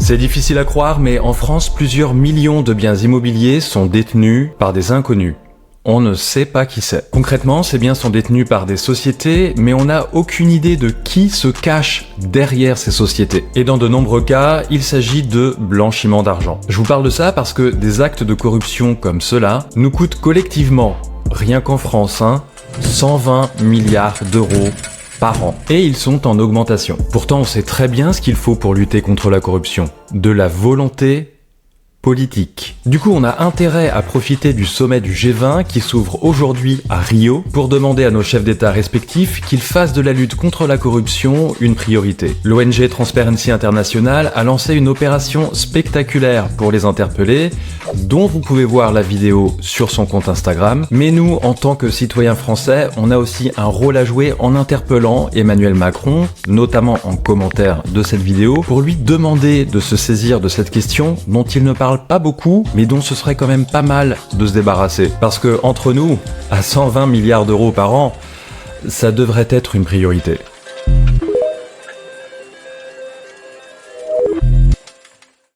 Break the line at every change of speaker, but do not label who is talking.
C'est difficile à croire, mais en France, plusieurs millions de biens immobiliers sont détenus par des inconnus. On ne sait pas qui c'est. Concrètement, ces biens sont détenus par des sociétés, mais on n'a aucune idée de qui se cache derrière ces sociétés. Et dans de nombreux cas, il s'agit de blanchiment d'argent. Je vous parle de ça parce que des actes de corruption comme ceux-là nous coûtent collectivement, rien qu'en France, 120 milliards d'euros par an. Et ils sont en augmentation. Pourtant, on sait très bien ce qu'il faut pour lutter contre la corruption. De la volonté politique. Du coup, on a intérêt à profiter du sommet du G20 qui s'ouvre aujourd'hui à Rio pour demander à nos chefs d'État respectifs qu'ils fassent de la lutte contre la corruption une priorité. L'ONG Transparency International a lancé une opération spectaculaire pour les interpeller, dont vous pouvez voir la vidéo sur son compte Instagram. Mais nous, en tant que citoyens français, on a aussi un rôle à jouer en interpellant Emmanuel Macron, notamment en commentaire de cette vidéo, pour lui demander de se saisir de cette question dont il ne parle pas beaucoup, mais dont ce serait quand même pas mal de se débarrasser. Parce que, entre nous, à 120 milliards d'euros par an, ça devrait être une priorité.